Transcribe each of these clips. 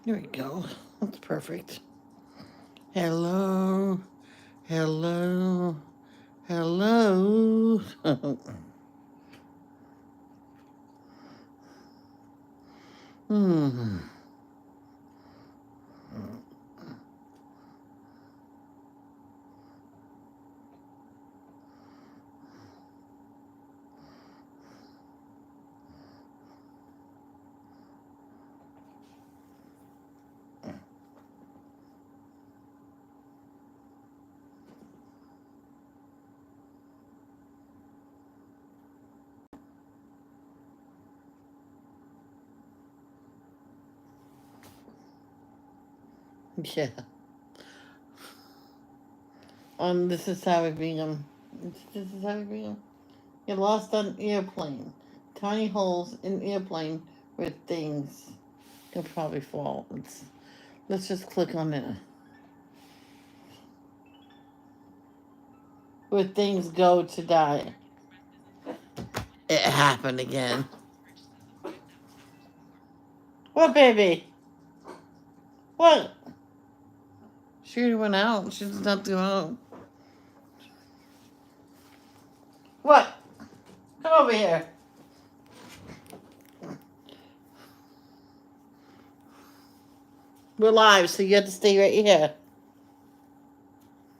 There we go. That's perfect. Hello. Hello. Hello. Hmm. Yeah. This is how it being. This is how it being. Get lost on airplane. Tiny holes in airplane where things can probably fall. Let's just click on it. Where things go to die. It happened again. What, baby? What? She already went out. She's not doing out. What? Come over here. We're live, so you have to stay right here.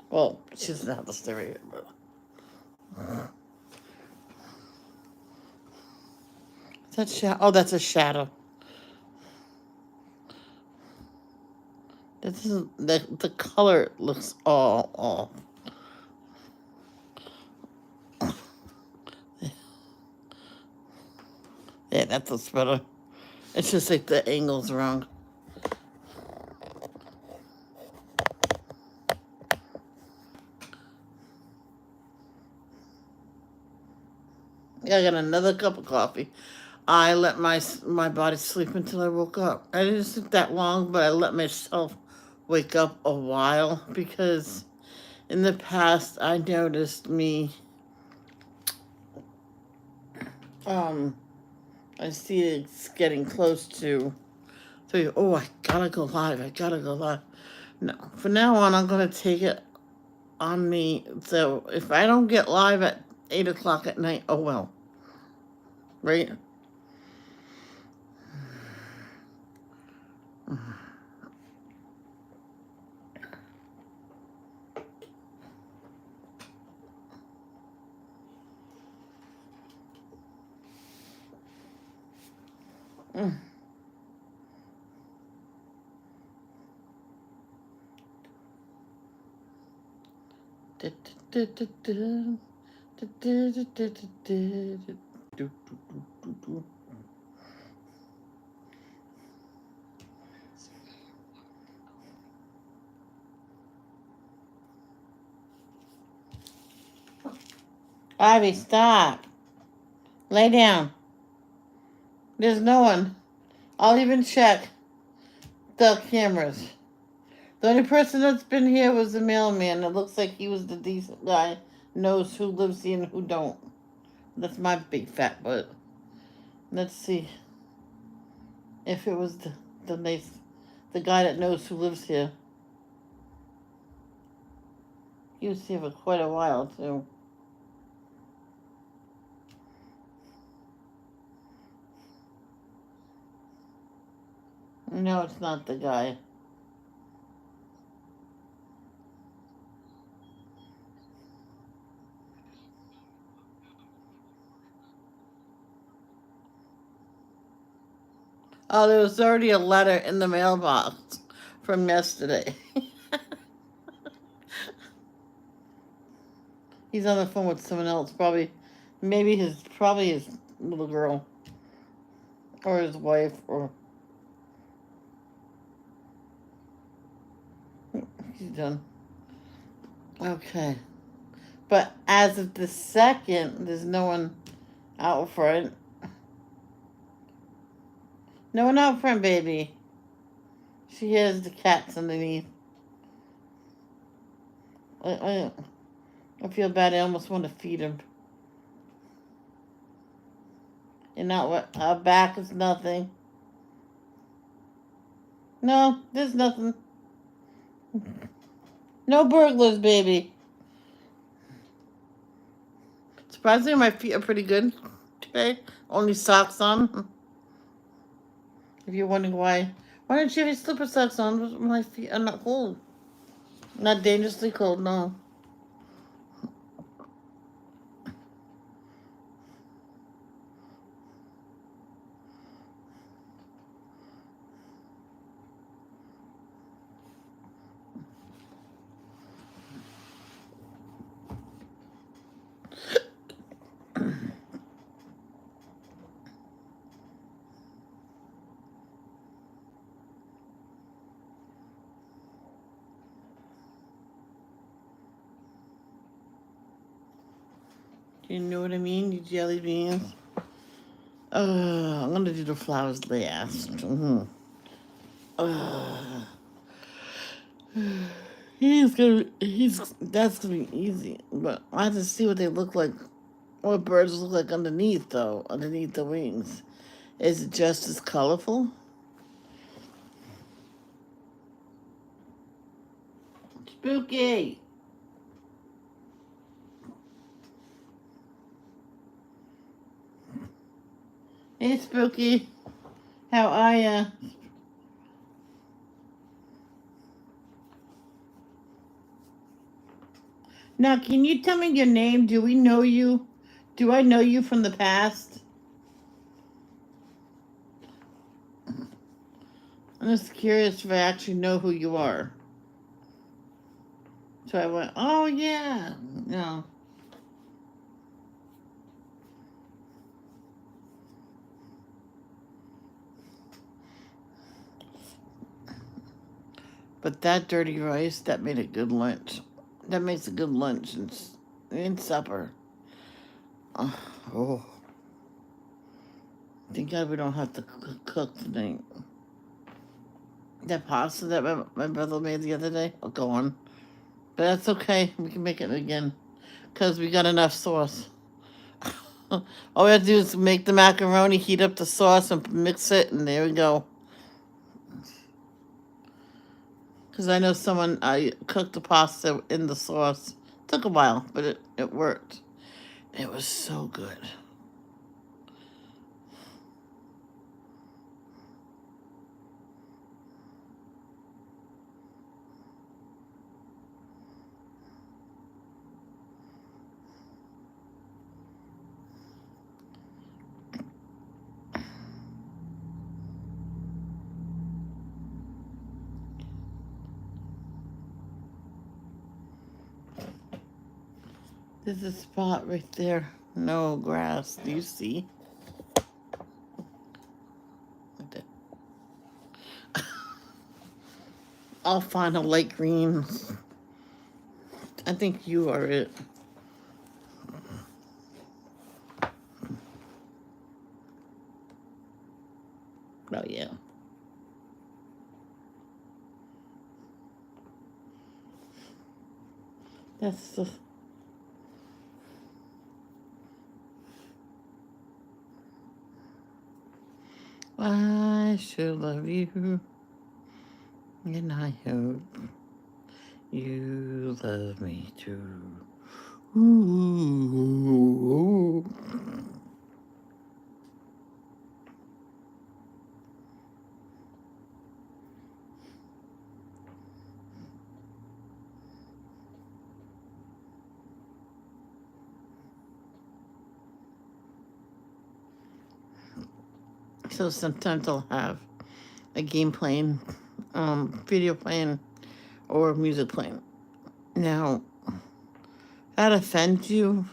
Well, she doesn't have to stay right here, but. Is that shadow? Oh, that's a shadow. This is the color looks all off. Yeah, that looks better. It's just like the angle's wrong. Yeah, I got another cup of coffee. I let my body sleep until I woke up. I didn't sleep that long, but I let myself wake up a while because in the past I noticed me um I see it's getting close to 3. Oh, I gotta go live. I gotta go live. No, from now on I'm gonna take it on me. So if I don't get live at 8 o'clock at night, oh well, right? Mm. Ivy, stop. Lay down. There's no one. I'll even check the cameras. The only person that's been here was the mailman. It looks like he was the decent guy. Knows who lives here and who don't. That's my big fat butt. Let's see if it was the nice, the guy that knows who lives here. He was here for quite a while too. No, it's not the guy. Oh, there was already a letter in the mailbox from yesterday. He's on the phone with someone else, probably, probably his little girl, or his wife, or he's done. Okay, but as of the second, there's no one out front. No one out front, baby. She hears the cats underneath. I feel bad. I almost want to feed him. And not what our back is nothing. No, there's nothing. No burglars, baby. Surprisingly, my feet are pretty good today. Only socks on. If you're wondering why. Why don't you have your slipper socks on? My feet are not cold. Not dangerously cold, no. Do you know what I mean, you jelly beans? I'm gonna do the flowers last. That's gonna be easy. But I have to see what they look like, what birds look like underneath, though, underneath the wings. Is it just as colorful? Spooky! Hey, Spooky. How are ya? Now, can you tell me your name? Do we know you? Do I know you from the past? I'm just curious if I actually know who you are. So I went, oh yeah. No. But that dirty rice, that made a good lunch. That makes a good lunch and supper. Oh. Thank God we don't have to cook tonight. That pasta that my brother made the other day, I'll go on. But that's okay. We can make it again. Because we got enough sauce. All we have to do is make the macaroni, heat up the sauce, and mix it, and there we go. Because I know I cooked the pasta in the sauce. Took a while, but it worked. It was so good. There's a spot right there. No grass. Do you see? I'll find a light green. I think you are it. Oh, yeah. That's the... I should love you, and I hope you love me too. Ooh. So sometimes I'll have a game playing, video playing, or music playing. Now, that offends you?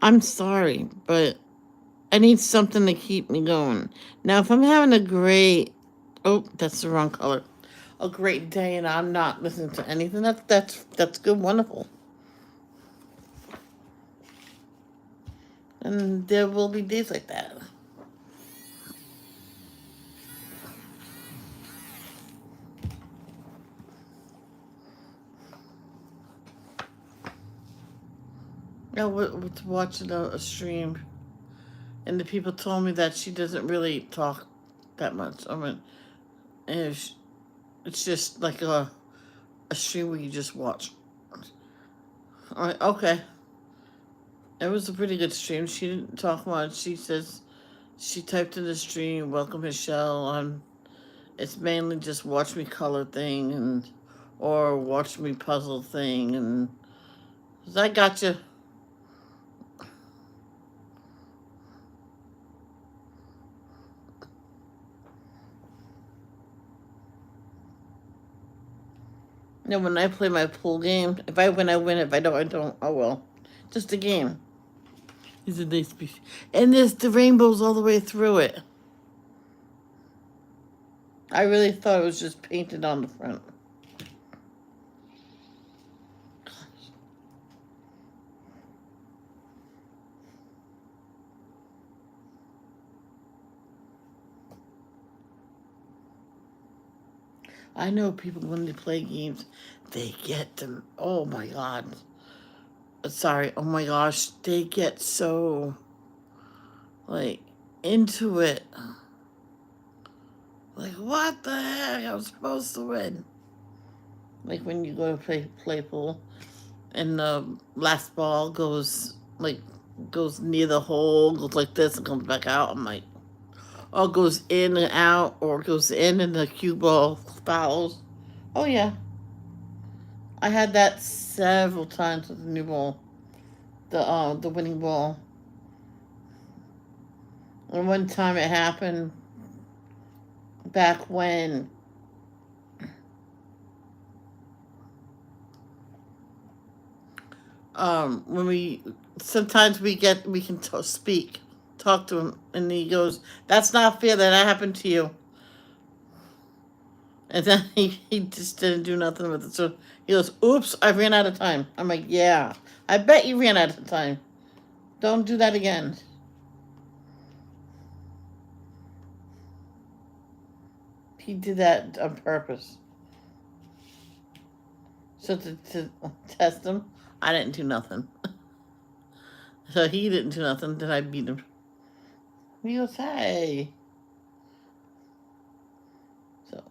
I'm sorry, but I need something to keep me going. Now, if I'm having a great, oh, that's the wrong color, a great day, and I'm not listening to anything, that's good, wonderful. And there will be days like that. I was watching a stream, and the people told me that she doesn't really talk that much. I mean, it's just like a stream where you just watch. All right, okay. It was a pretty good stream. She didn't talk much. She says she typed in the stream, "Welcome Michelle." It's mainly just watch me color thing or watch me puzzle thing, and I got you. You know, when I play my pool game, if I win, I win. If I don't, I don't. Oh well, just a game. These are nice pieces, and there's the rainbows all the way through it. I really thought it was just painted on the front. I know people when they play games, they get them. Oh my god. Sorry. Oh my gosh, they get so like into it. Like what the heck? I was supposed to win. Like when you go to play pool, and the last ball goes near the hole, goes like this and comes back out. I'm like, or goes in and out, or goes in and the cue ball fouls. Oh yeah, I had that several times with the new ball, the winning ball. And one time it happened back when we sometimes we can talk to him, and he goes, "That's not fair that happened to you." And then he just didn't do nothing with it. So he goes, "Oops, I ran out of time." I'm like, "Yeah, I bet you ran out of time. Don't do that again." He did that on purpose. So to test him, I didn't do nothing. So he didn't do nothing. Then I beat him. He goes, "Hey." So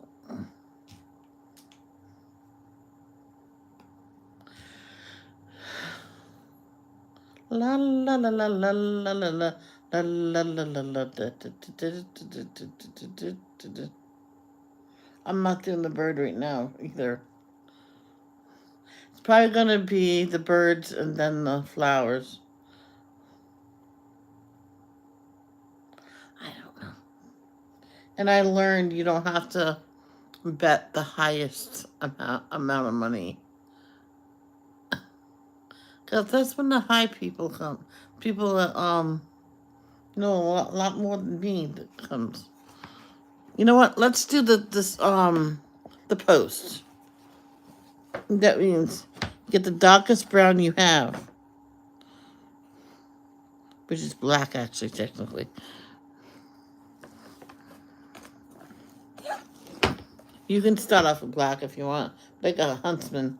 la la la la la la la la la la la la la. I'm not doing the bird right now either. It's probably gonna be the birds and then the flowers. I don't know. And I learned you don't have to bet the highest amount of money. Because that's when the high people come. People that know a lot more than me that comes. You know what? Let's do the post. That means get the darkest brown you have, which is black actually technically. You can start off with black if you want, like a huntsman.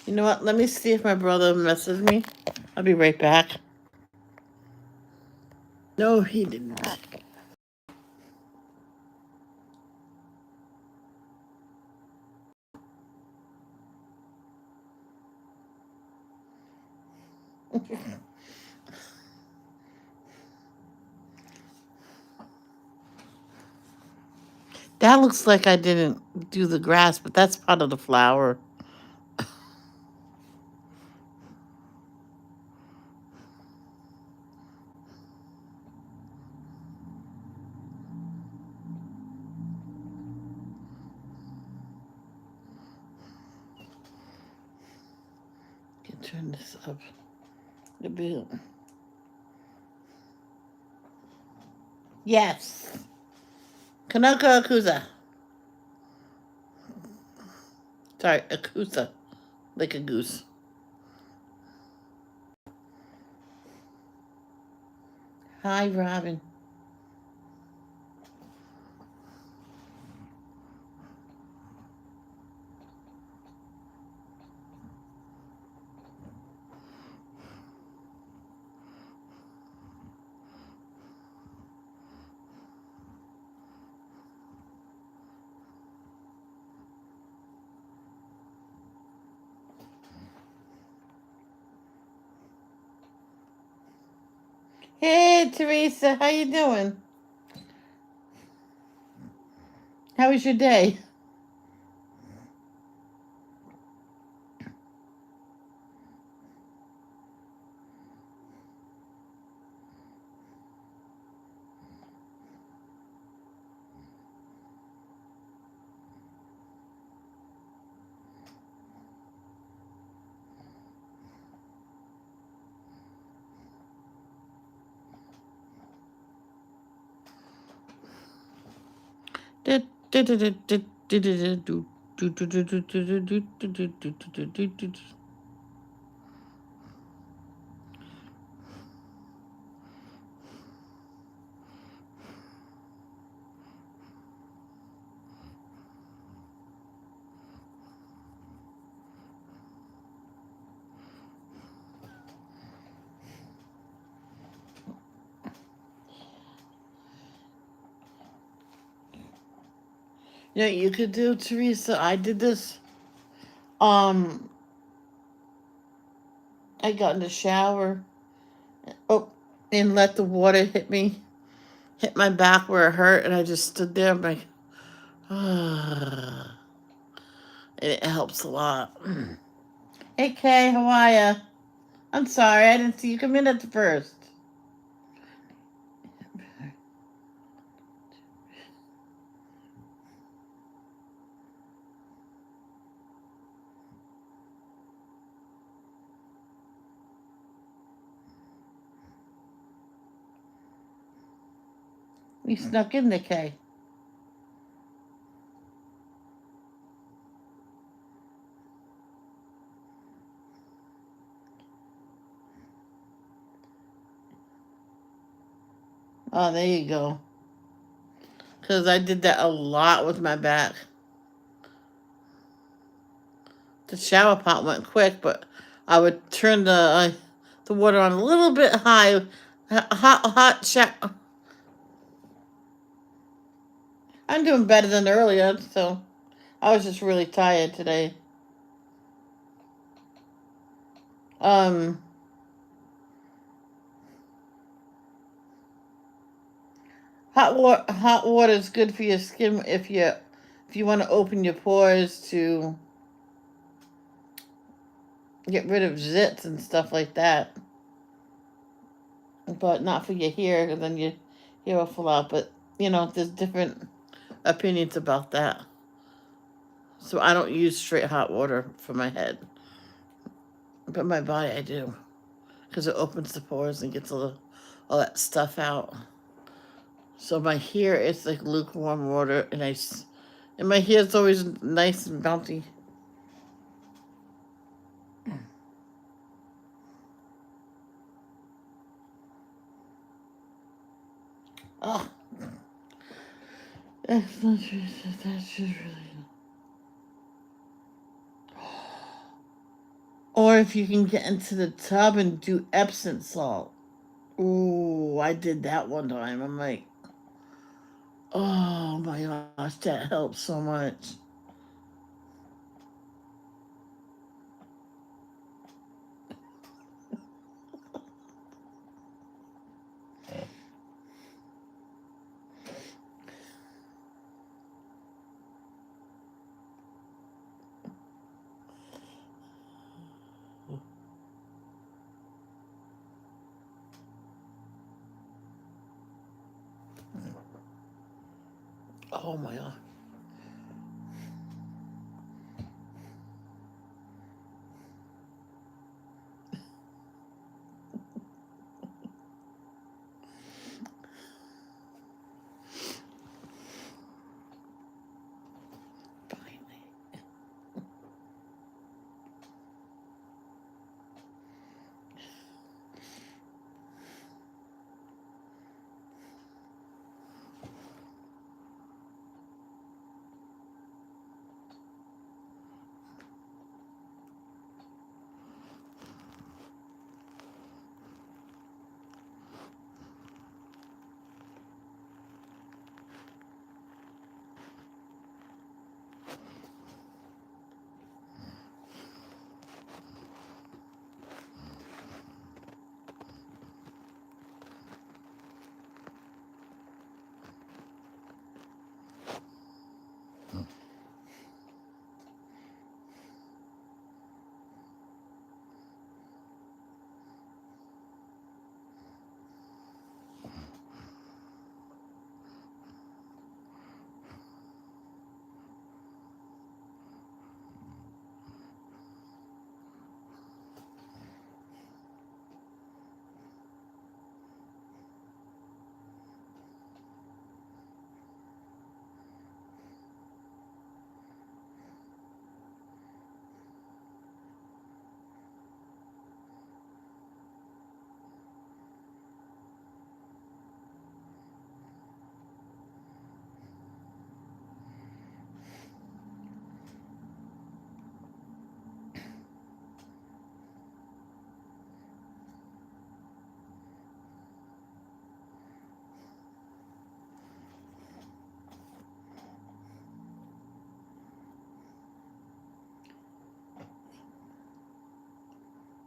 You know what? Let me see if my brother messaged me. I'll be right back. No, he didn't. That looks like I didn't do the grass, but that's part of the flower. Can turn this up a bit. Yes. Kanoko Akusa. Sorry, Akusa. Like a goose. Hi, Robin. Hey, Teresa, how you doing? How was your day? You know what you could do, Teresa? I did this. Um, I got in the shower. Oh, and let the water hit my back where it hurt, and I just stood there. I'm like, ah, and it helps a lot. Hey, Kay, how are ya? I'm sorry, I didn't see you come in at the first. You snuck in there, Kay. Oh, there you go. Because I did that a lot with my back. The shower pot went quick, but I would turn the water on a little bit high. Hot shower. I'm doing better than earlier, so I was just really tired today. Um, hot water is good for your skin if you want to open your pores to get rid of zits and stuff like that. But not for your hair, because then your hair will fall out. But there's different opinions about that. So I don't use straight hot water for my head, but my body I do, because it opens the pores and gets all that stuff out. So my hair is like lukewarm water, and my hair is always nice and bouncy. Oh, that's not true. That's just really. Or if you can get into the tub and do Epsom salt. Ooh, I did that one time. I'm like, oh my gosh, that helps so much. Oh my god. Finally.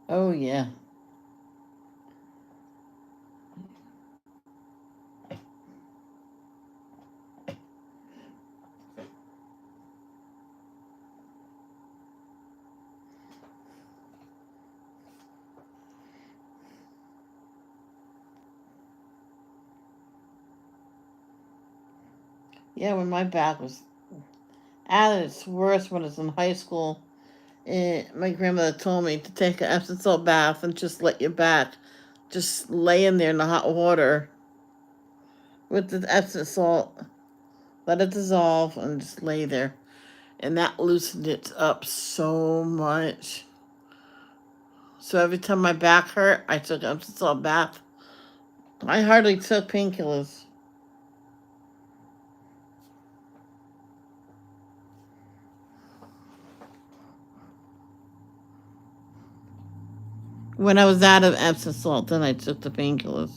Oh, yeah. Yeah, when my back was at its worst when I was in high school, my grandmother told me to take an Epsom salt bath and just let your back just lay in there in the hot water with the Epsom salt, let it dissolve, and just lay there. And that loosened it up so much. So every time my back hurt, I took Epsom salt bath. I hardly took painkillers. When I was out of Epsom salt, then I took the painkillers.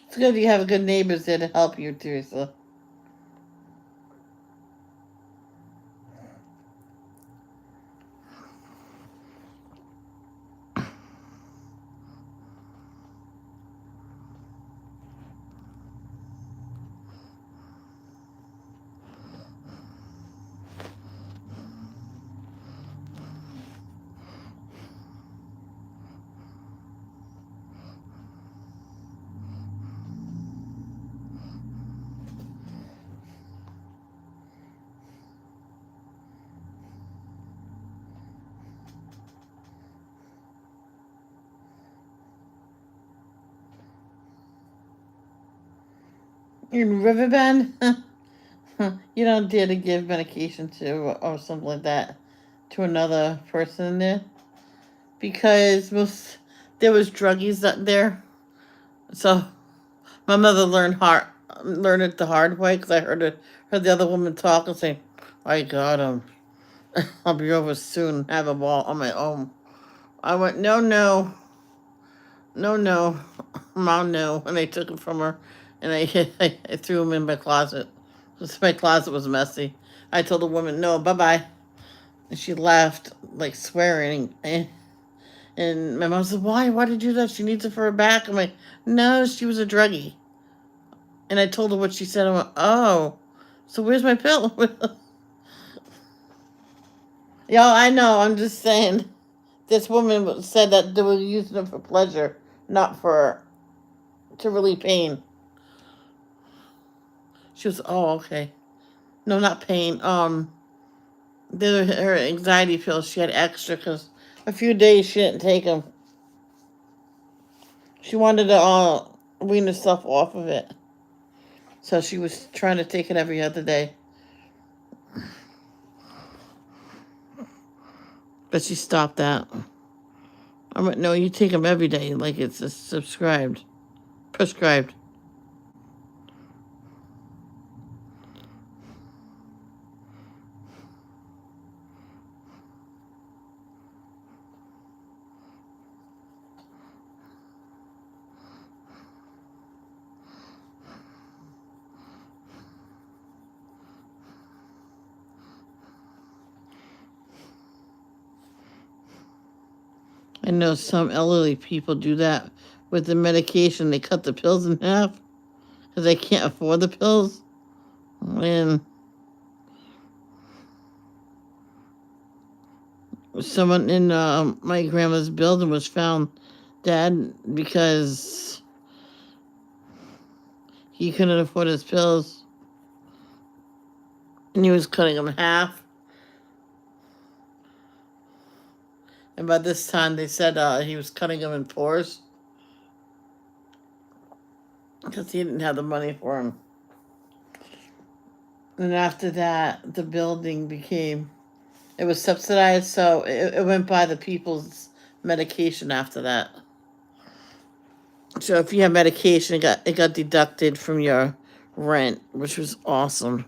It's good you have good neighbors there to help you, Teresa. In Riverbend, you don't dare to give medication to or something like that to another person there because there was druggies up there. So my mother learned it the hard way because I heard the other woman talk and say, "I got him. I'll be over soon. Have a ball on my own." I went, "No, no, no, no, Mom, no," and they took him from her, and I threw him in my closet. My closet was messy. I told the woman, "No, bye bye," and she laughed like swearing. And my mom said, "Why? Why did you do that? She needs it for her back." I'm like, "No, she was a druggie." And I told her what she said. I went, "Oh, so where's my pill?" Yo, I know. I'm just saying. This woman said that they were using it for pleasure, not for to relieve pain. She was, "Oh, okay. No, not pain. Her anxiety pills. She had extra because a few days she didn't take them. She wanted to wean herself off of it, so she was trying to take it every other day." But she stopped that. I'm like, no, you take them every day, like it's prescribed. I know some elderly people do that with the medication. They cut the pills in half because they can't afford the pills. And someone in my grandma's building was found dead because he couldn't afford his pills. And he was cutting them in half. And by this time, they said he was cutting them in fours because he didn't have the money for them. And after that, the building it was subsidized, so it went by the people's medication after that. So if you have medication, it got deducted from your rent, which was awesome.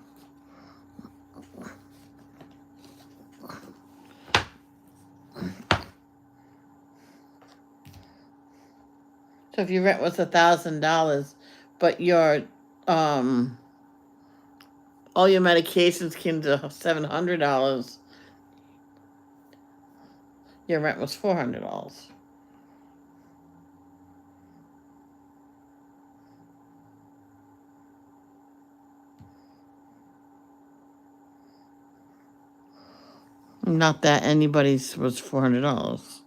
So if your rent was $1,000, but your all your medications came to $700, your rent was $400. Not that anybody's was $400.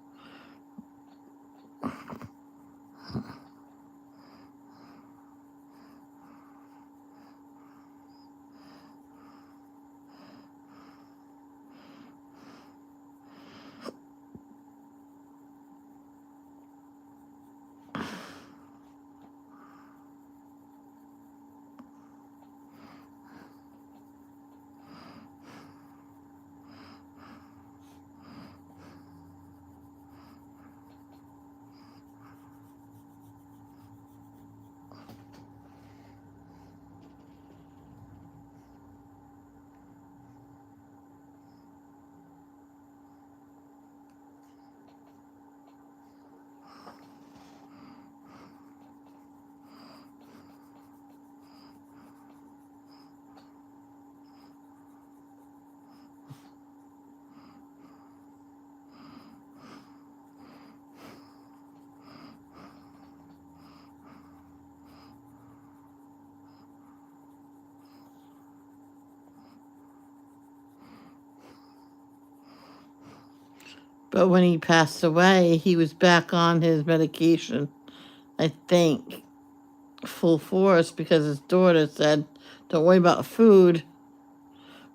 But when he passed away, he was back on his medication, I think, full force, because his daughter said, don't worry about food.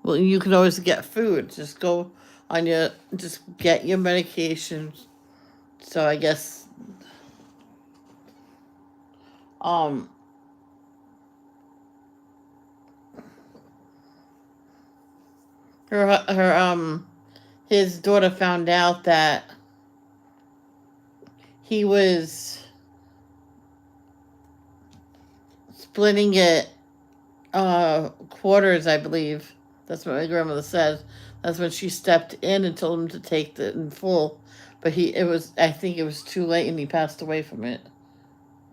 Well, you can always get food. Just get your medication. So I guess, um, his daughter found out that he was splitting it quarters, I believe. That's what my grandmother said. That's when she stepped in and told him to take it in full. But I think it was too late and he passed away from it.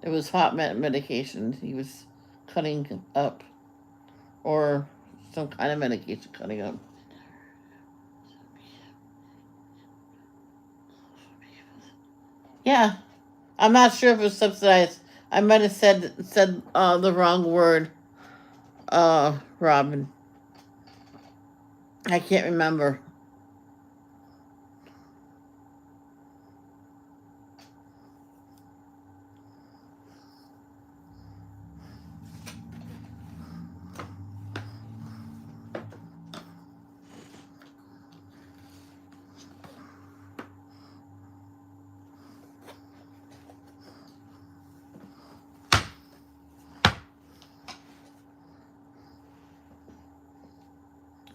It was hot medication he was cutting up, or some kind of medication cutting up. Yeah, I'm not sure if it was subsidized. I might have said the wrong word, Robin. I can't remember.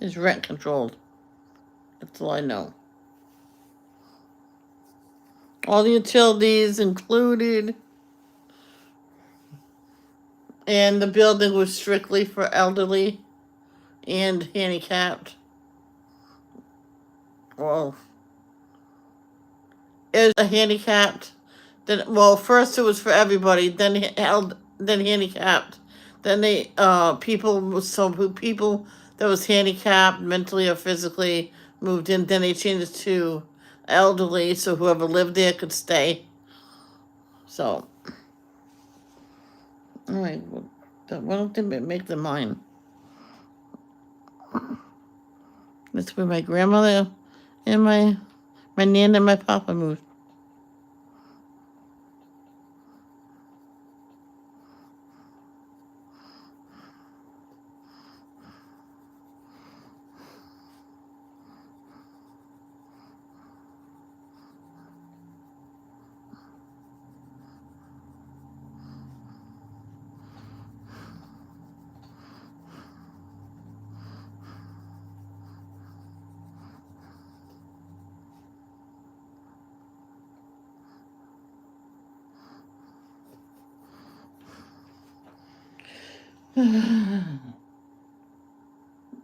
It's rent controlled. That's all I know. All the utilities included, and the building was strictly for elderly and handicapped. Well, it was a handicapped. Then, well, first it was for everybody. Then held. Then handicapped. Then they people that was handicapped mentally or physically moved in. Then they changed it to elderly, so whoever lived there could stay. So, all right. Well, why don't they make them mine? That's where my grandmother and my nan and my papa moved.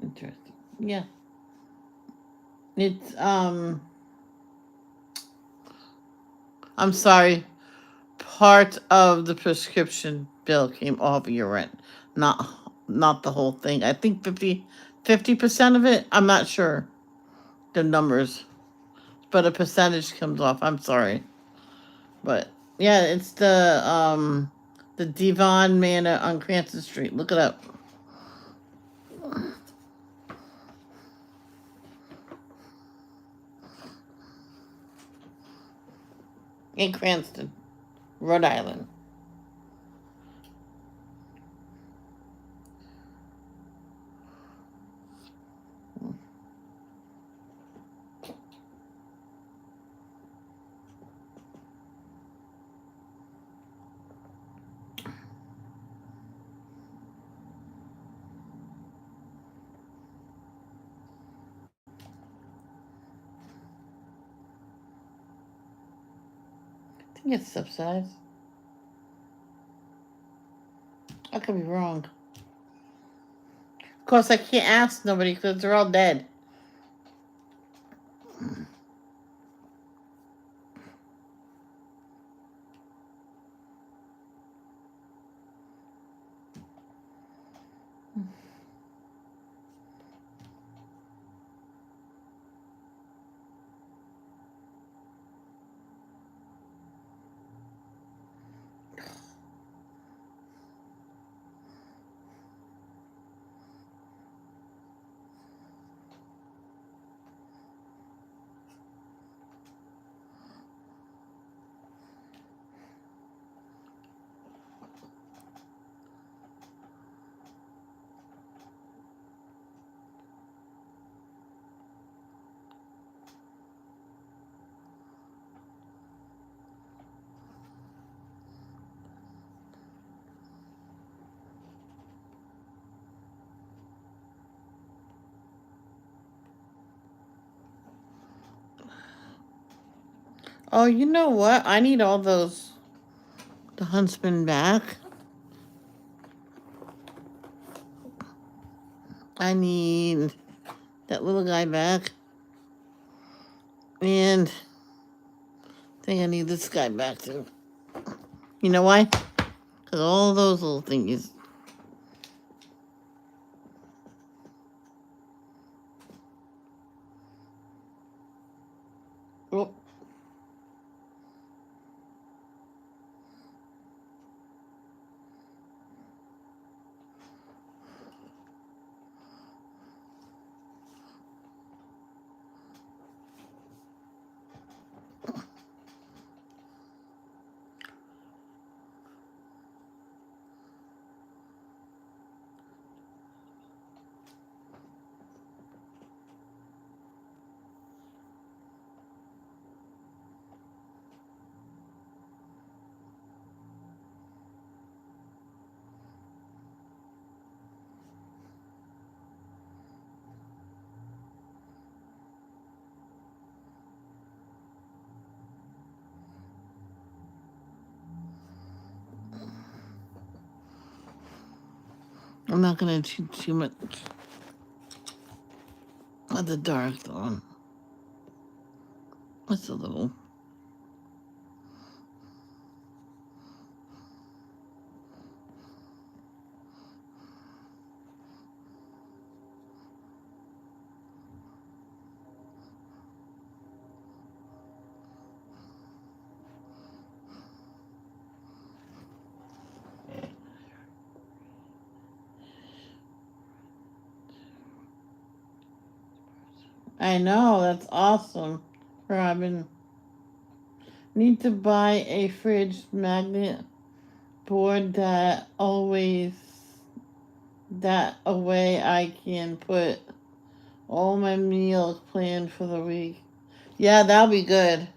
Interesting. Yeah. It's I'm sorry. Part of the prescription bill came off of your rent, not the whole thing. I think 50% of it. I'm not sure the numbers, but a percentage comes off. I'm sorry, but yeah, it's the Devon Manor on Cranston Street. Look it up. In Cranston, Rhode Island. I think it's subsidized. I could be wrong. Of course, I can't ask nobody because they're all dead. Oh, you know what? I need all the huntsman back. I need that little guy back. And I think I need this guy back too. You know why? Because all those little thingies. Oh. I'm not gonna do too much of the dark though. Just a little. I know, that's awesome, Robin. Need to buy a fridge magnet board that a way I can put all my meals planned for the week. Yeah, that'll be good.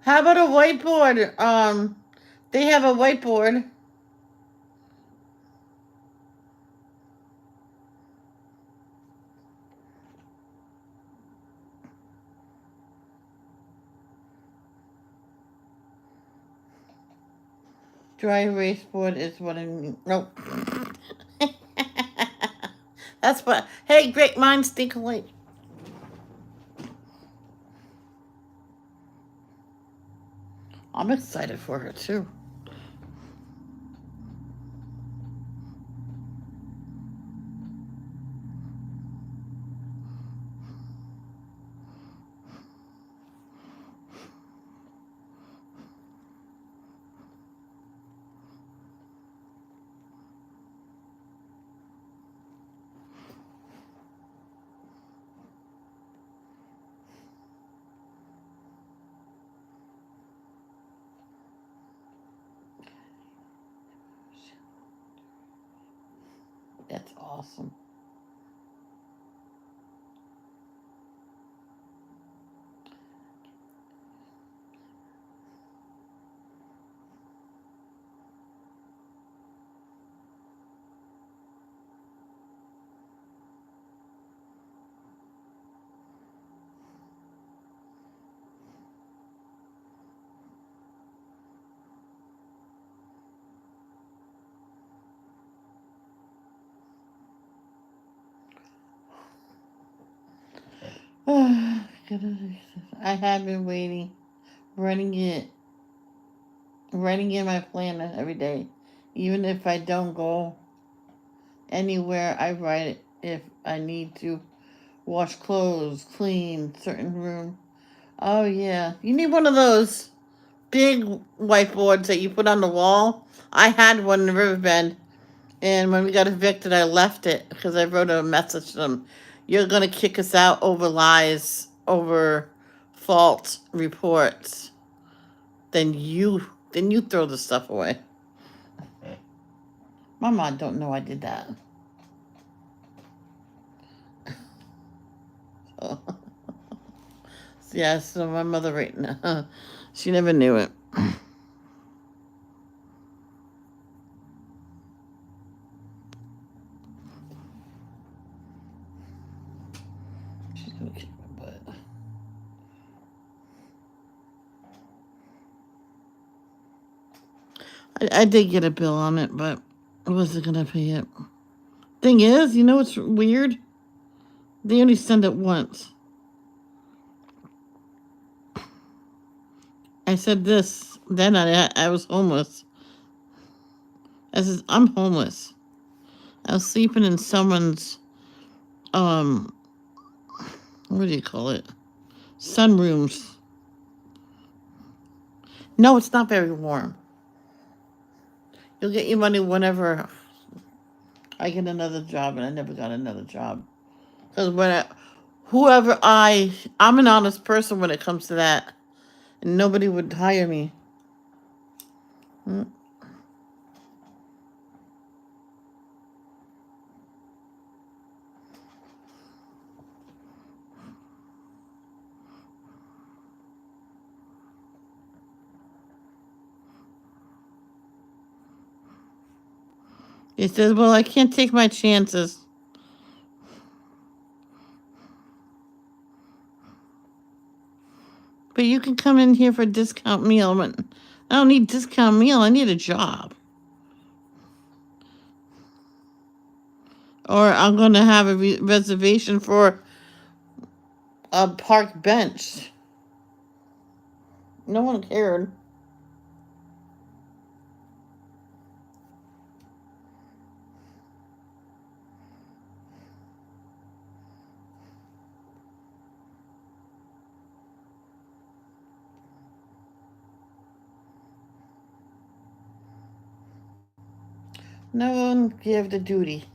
How about a whiteboard? They have a whiteboard. Dry erase board is what I mean. Nope. That's what. Hey, great minds think alike. I'm excited for her too. That's awesome. I have been writing in my planner every day. Even if I don't go anywhere, I write it if I need to wash clothes, clean certain room. Oh yeah, you need one of those big whiteboards that you put on the wall. I had one in Riverbend, and when we got evicted, I left it because I wrote a message to them. You're gonna kick us out over lies, over false reports. Then you throw the stuff away. My mom don't know I did that. So, yeah, so my mother right now, she never knew it. She's gonna kick my butt. I did get a bill on it, but I wasn't gonna pay it. Thing is, you know what's weird? They only send it once. I said this, then I was homeless. I said, I'm homeless. I was sleeping in someone's, um, what do you call it? Sunrooms. No, it's not very warm. You'll get your money whenever I get another job, and I never got another job. Because I'm an honest person when it comes to that, and nobody would hire me. Mm. He says, well, I can't take my chances. But you can come in here for a discount meal. I don't need discount meal. I need a job. Or I'm going to have a reservation for a park bench. No one cared. No one gave the duty.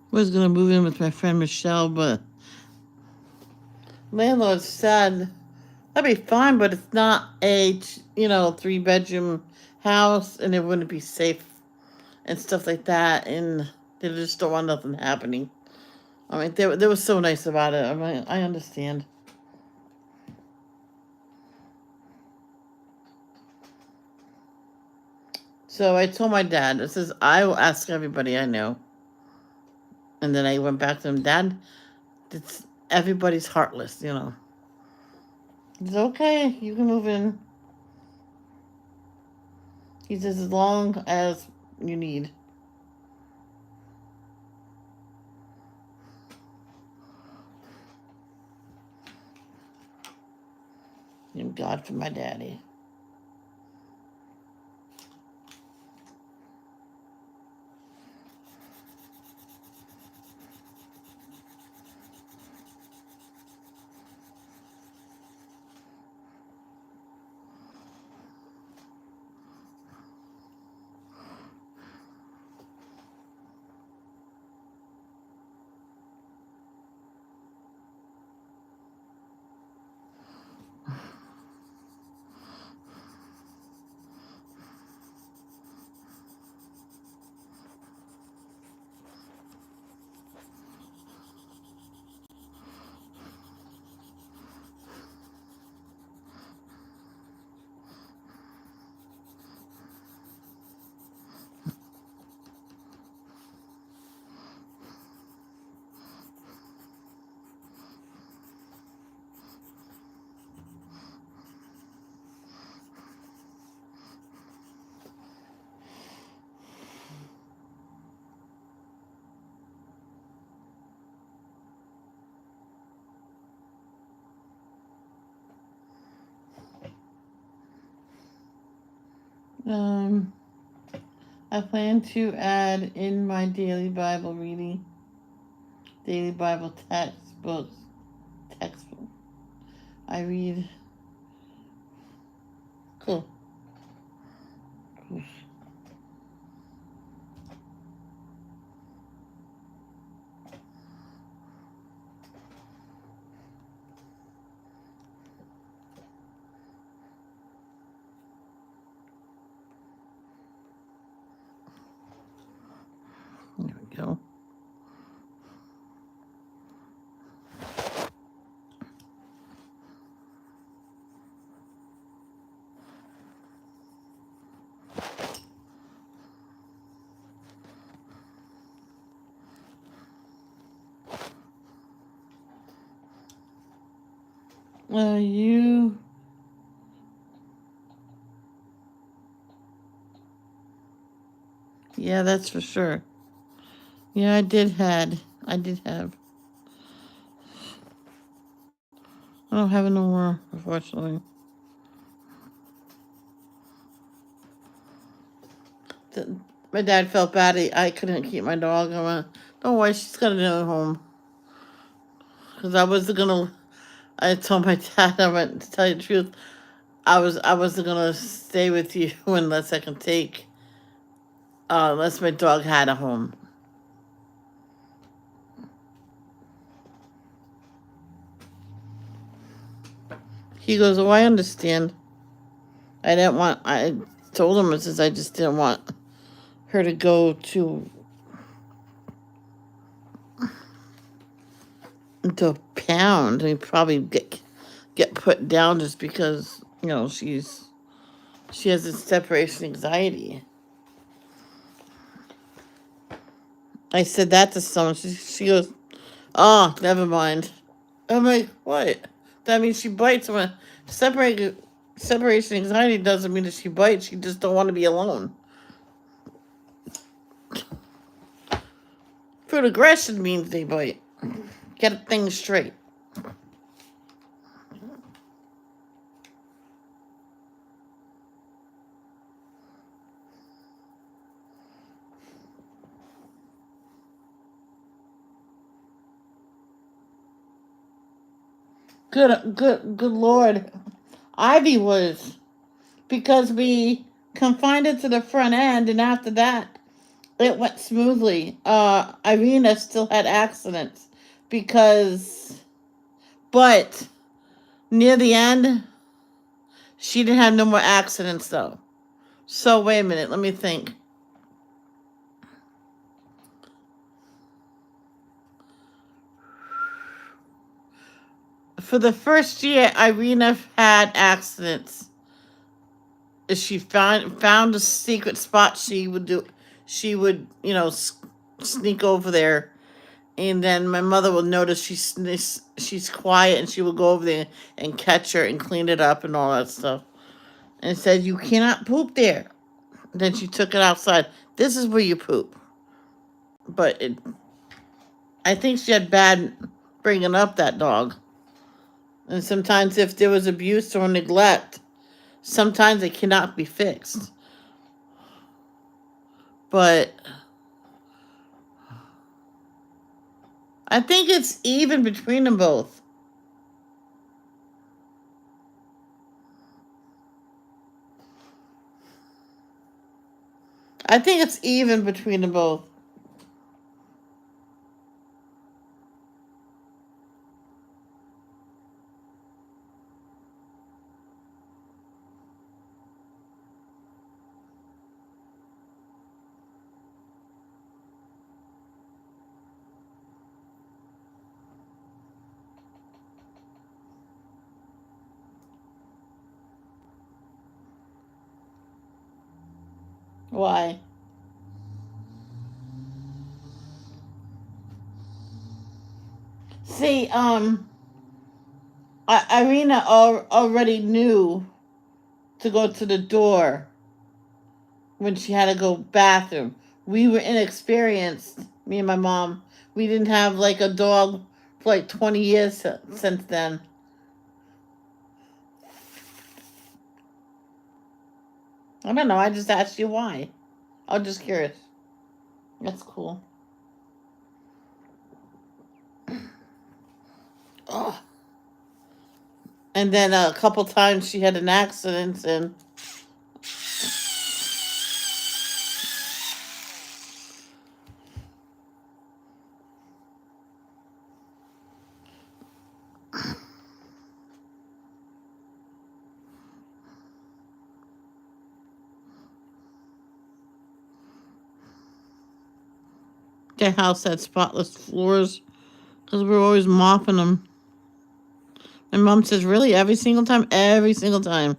I was going to move in with my friend Michelle, but landlord said that'd be fine, but it's not a 3-bedroom house, and it wouldn't be safe and stuff like that, and they just don't want nothing happening. I mean, they were so nice about it. I mean, I understand. So I told my dad, I says, I will ask everybody I know. And then I went back to him, Dad, everybody's heartless, It's okay, you can move in. He says, as long as you need. Thank God for my daddy. I plan to add in my daily Bible reading, daily Bible textbook. I read. Cool. There we go. You. Yeah, that's for sure. Yeah, I did have. I don't have it no more, unfortunately. My dad felt bad. I couldn't keep my dog. I went, don't worry, she's got a new home. because I told my dad, I went to tell you the truth. I wasn't gonna stay with you unless I can take, unless my dog had a home. He goes, "Oh, I understand. I told him, it says I just didn't want her to go to a pound. He'd probably get put down just because, she has this separation anxiety." I said that to someone. She goes, "Oh, never mind." I'm like, "What? That means she bites when separation anxiety doesn't mean that she bites. She just don't want to be alone. Fruit aggression means they bite. Get things straight." Good Lord. Ivy was, because we confined it to the front end, and after that, it went smoothly. Irina still had accidents because, but near the end, she didn't have no more accidents though. So wait a minute, let me think. For the first year, Irina had accidents. She found a secret spot she would do. She would, sneak over there, and then my mother will notice she's quiet, and she will go over there and catch her and clean it up and all that stuff. And said, "You cannot poop there." Then she took it outside. "This is where you poop." But I think she had bad bringing up that dog. And sometimes if there was abuse or neglect, sometimes it cannot be fixed. But I think it's even between them both. I think it's even between them both. Why? See, Irina already knew to go to the door when she had to go bathroom. We were inexperienced, me and my mom. We didn't have like a dog for like 20 years since then. I don't know. I just asked you why. I was just curious. That's cool. Oh. And then a couple times she had an accident, and the house had spotless floors because we were always mopping them. My mom says, "Really? Every single time?" Every single time.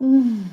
Mm.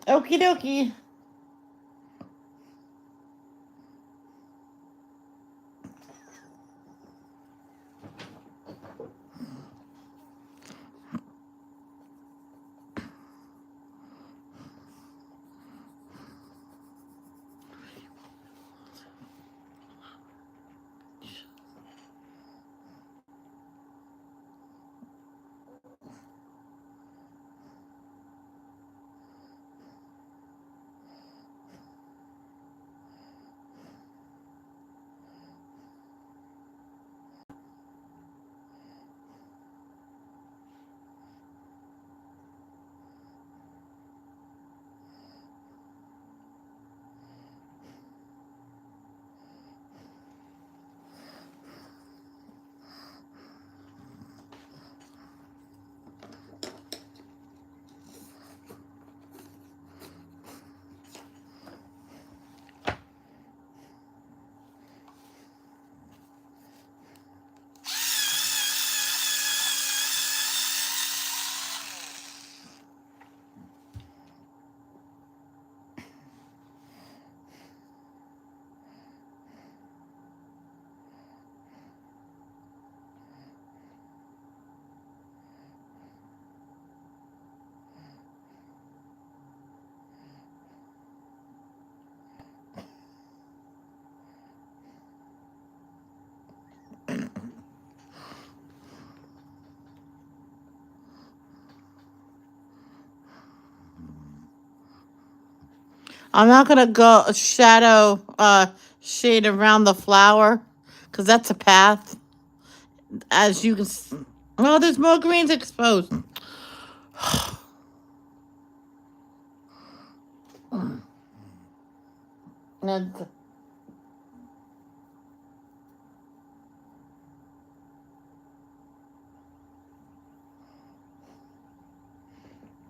Okie dokie. I'm not gonna go shadow shade around the flower because that's a path. As you can, well, there's more greens exposed. And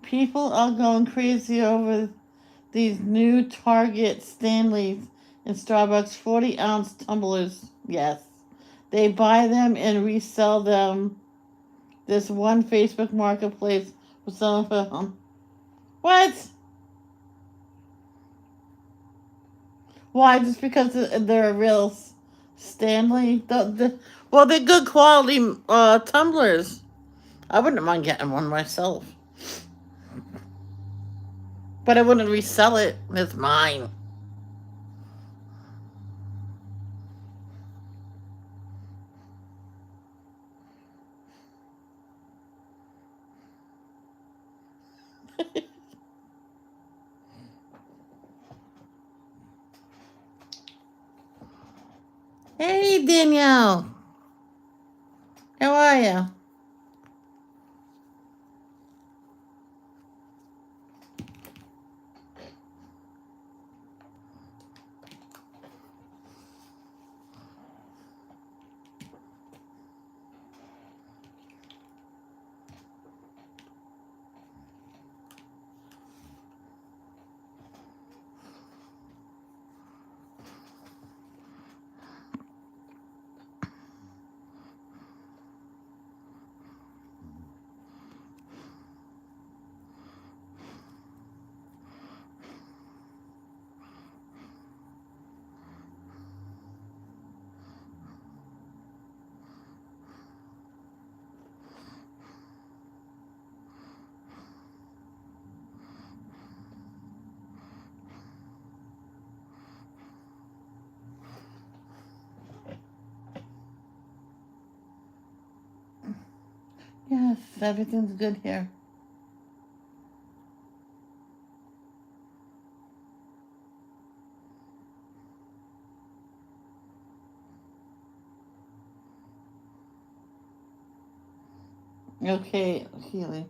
people are going crazy over these new Target Stanleys and Starbucks 40-ounce tumblers. Yes, they buy them and resell them. This one Facebook Marketplace was selling for what? Why? Just because they're a real Stanley? Well, they're good quality tumblers. I wouldn't mind getting one myself, but I wouldn't resell it. It's mine. Hey, Danielle. How are you? Yes, everything's good here. Okay, Healy.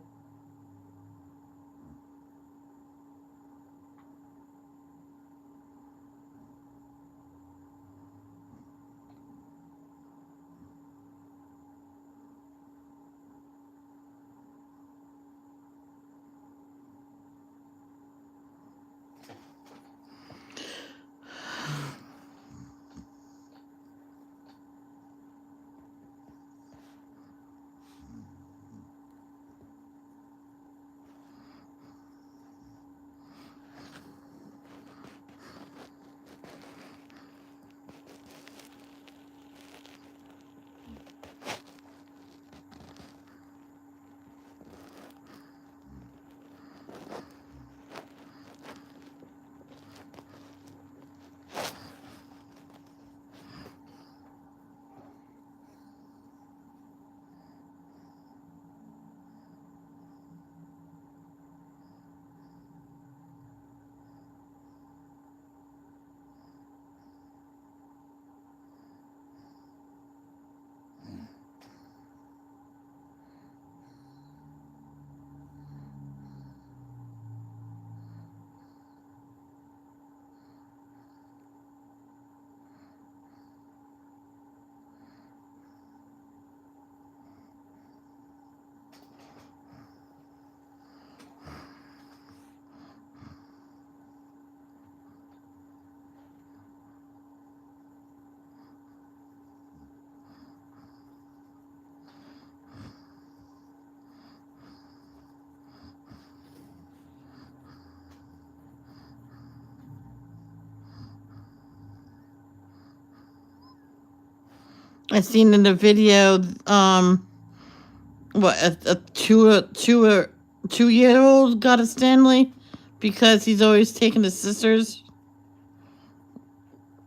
I seen in the video, what a 2-year old got a Stanley because he's always taking his sisters,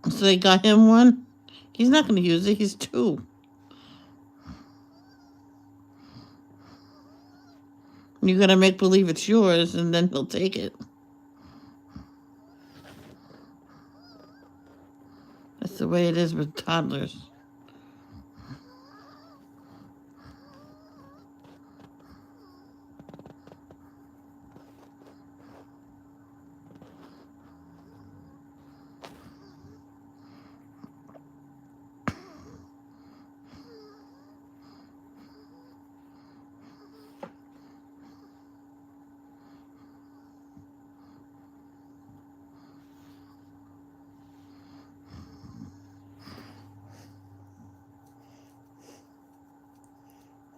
so they got him one. He's not going to use it. He's 2. You got to make believe it's yours, and then he'll take it. That's the way it is with toddlers.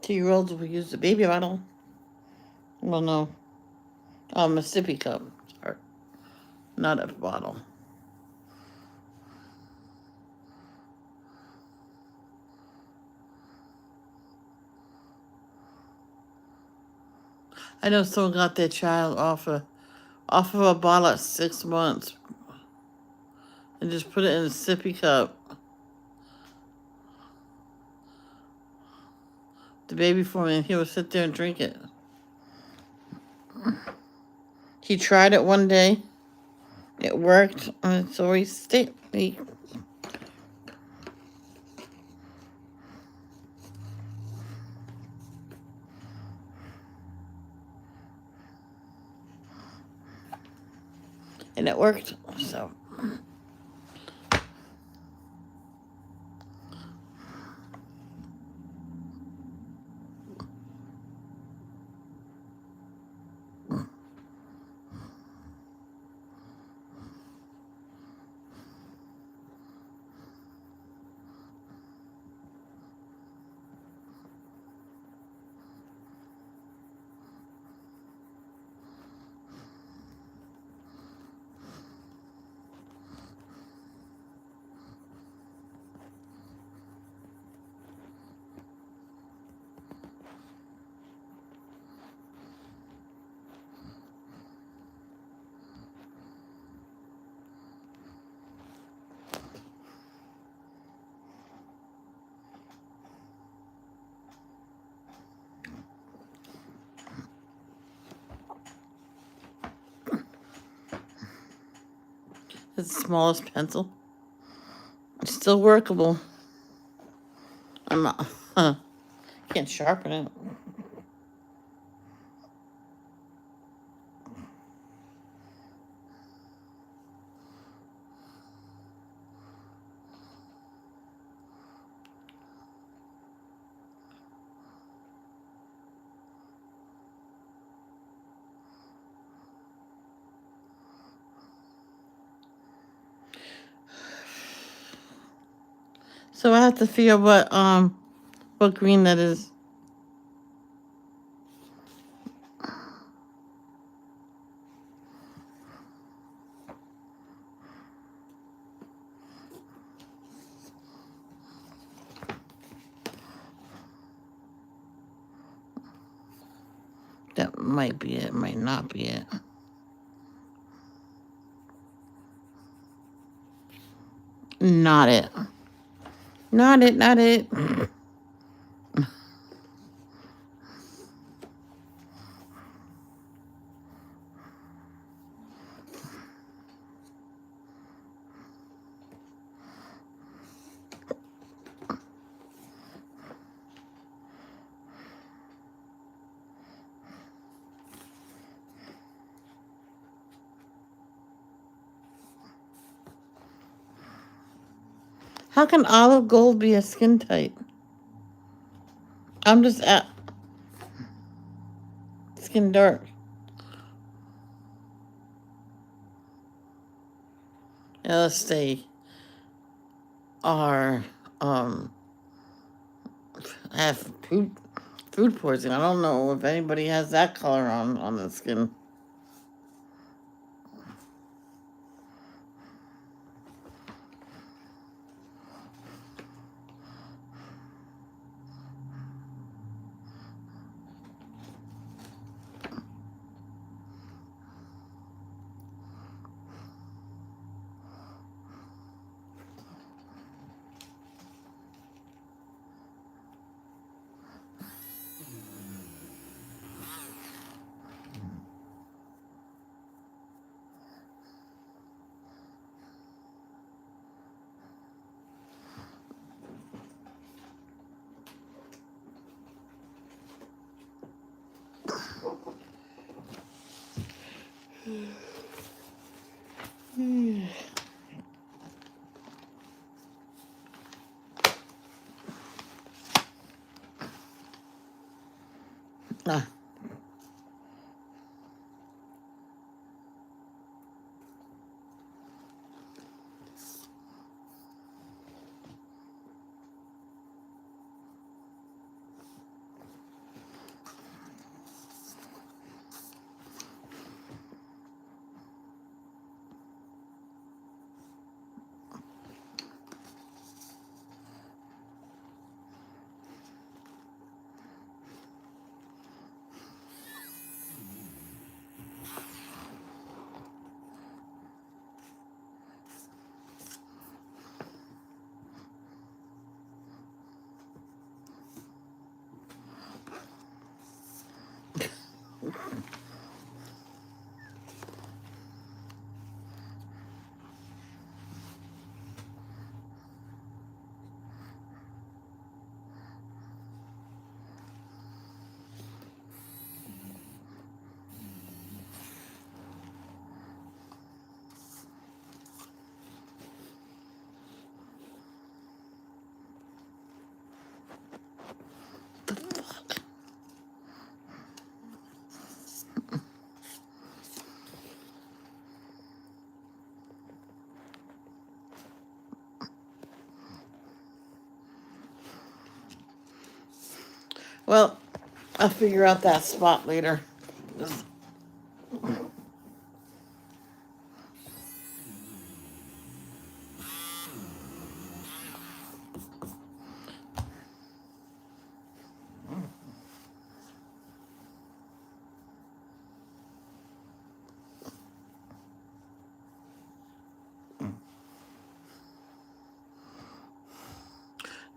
Two-year-olds will use the baby bottle. Well, no. A sippy cup. Sorry. Not a bottle. I know someone got their child off of a bottle at 6 months and just put it in a sippy cup. The baby formula, and he would sit there and drink it. He tried it one day. It worked, and so he stayed. And it worked, so. It's the smallest pencil. It's still workable. I'm not. Can't sharpen it. So I have to figure what green that is. That might be it, might not be it. Not it. Not it, not it. How can olive gold be a skin tight? I'm just at skin dark. Yeah, let's say are have food poisoning. I don't know if anybody has that color on the skin. Ah. Well, I'll figure out that spot later.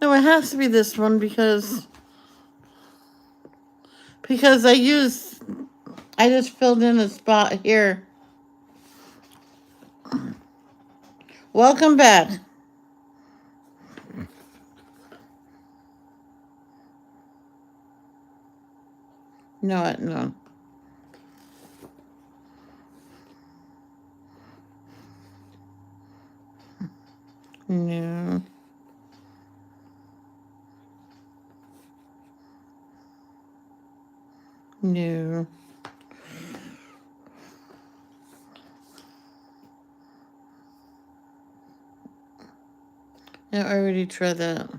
No, it has to be this one because I just filled in a spot here. Welcome back. No, no. No. No. I already tried that.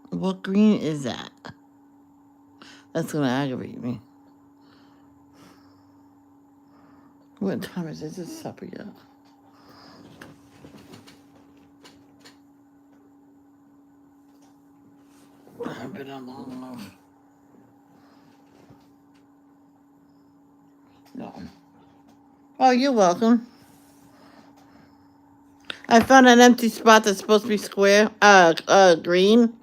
What green is that? That's gonna aggravate me. What time is it? Is it supper yet? I've been on long enough. No. Oh, you're welcome. I found an empty spot that's supposed to be square, green.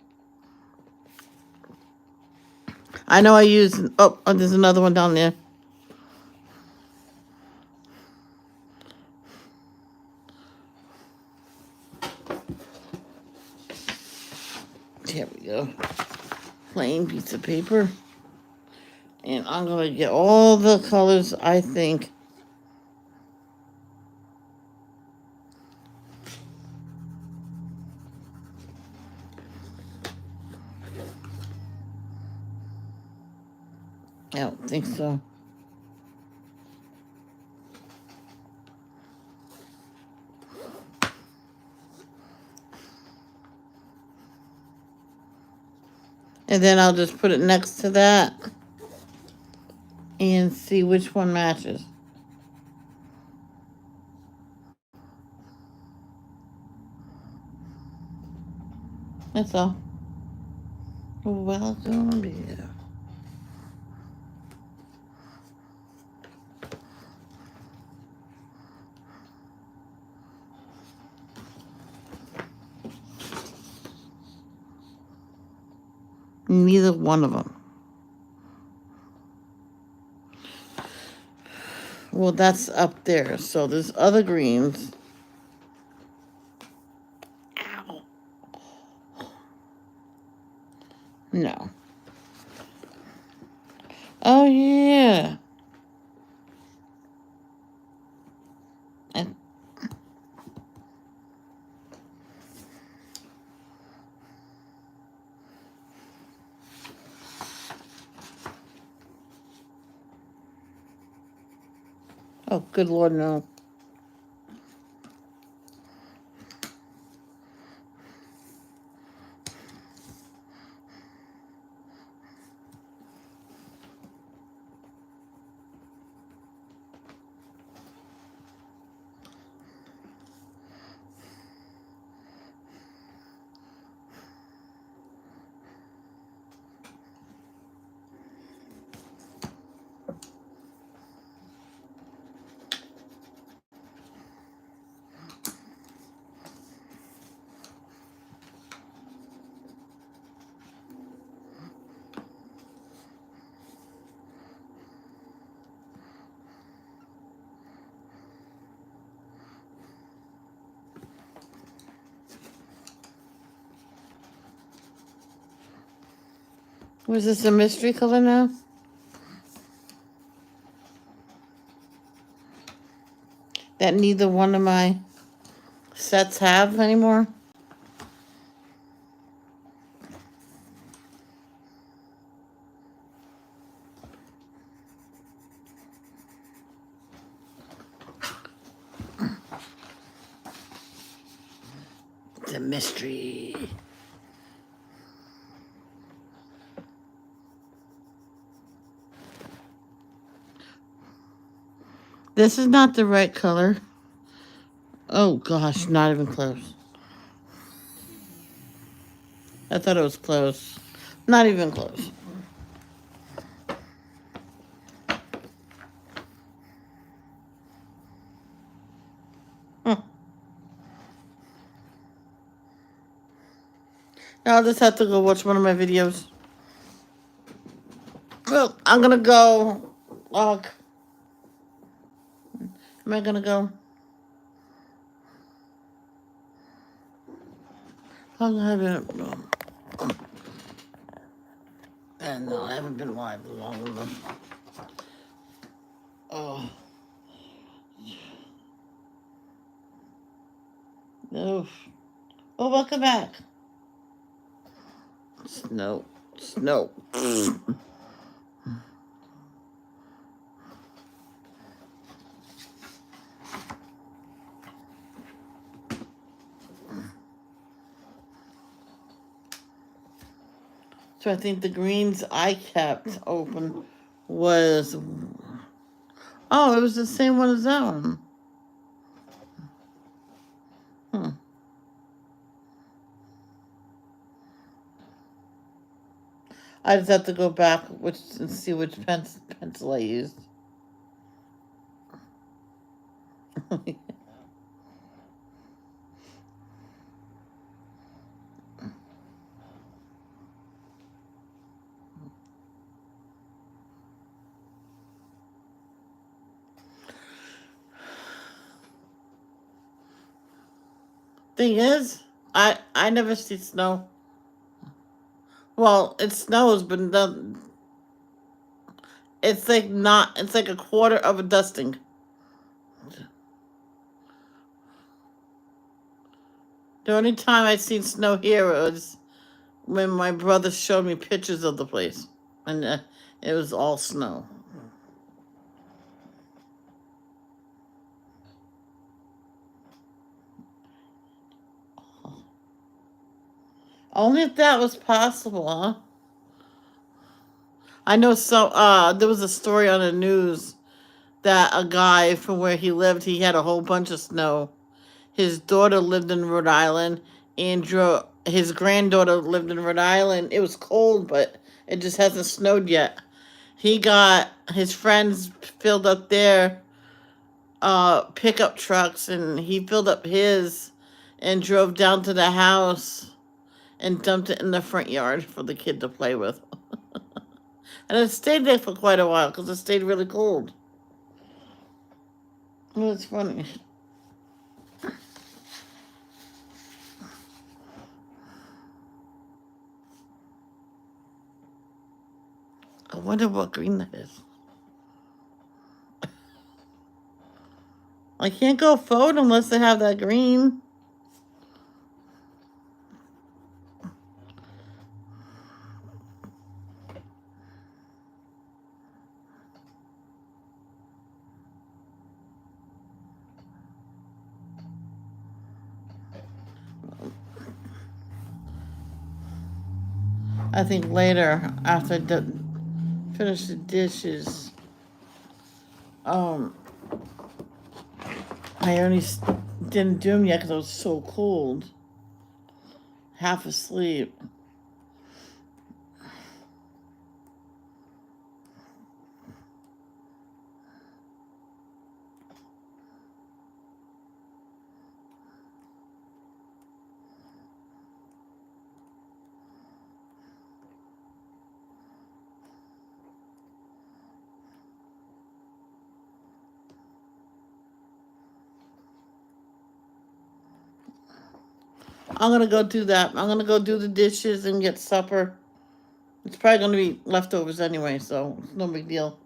I know I used, oh, there's another one down there. Here we go. Plain piece of paper. And I'm going to get all the colors I think. I don't think so. And then I'll just put it next to that and see which one matches. That's all. Welcome here. Neither one of them. Well, that's up there. So there's other greens. Ow. No. Oh, yeah. And oh, good Lord, no. Was this a mystery color now? That neither one of my sets have anymore? It's a mystery. This is not the right color. Oh gosh, not even close. I thought it was close. Not even close. Hmm. Now I'll just have to go watch one of my videos. Well, I'm gonna go. Am I gonna go? I haven't. And no, I haven't been live long enough. Oh. No. Oh, welcome back. Snow. Snow. So I think the greens I kept open was... Oh, it was the same one as that one. Hmm. I just have to go back and see which pencil I used. Thing is, I never see snow. Well, it snows, but it's like not. It's like a quarter of a dusting. The only time I seen snow here was when my brother showed me pictures of the place, and it was all snow. Only if that was possible, huh? I know there was a story on the news that a guy from where he lived, he had a whole bunch of snow. His daughter lived in Rhode Island. His granddaughter lived in Rhode Island. It was cold, but it just hasn't snowed yet. He got his friends filled up their pickup trucks, and he filled up his and drove down to the house and dumped it in the front yard for the kid to play with. And it stayed there for quite a while because it stayed really cold. Well, it's funny. I wonder what green that is. I can't go forward unless they have that green. I think later, after I finish the dishes, I only didn't do them yet because I was so cold. Half asleep. I'm gonna go do that. I'm gonna go do the dishes and get supper. It's probably gonna be leftovers anyway, so it's no big deal.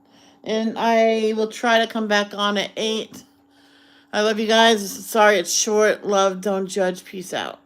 And I will try to come back on at 8. I love you guys. Sorry it's short. Love, don't judge. Peace out.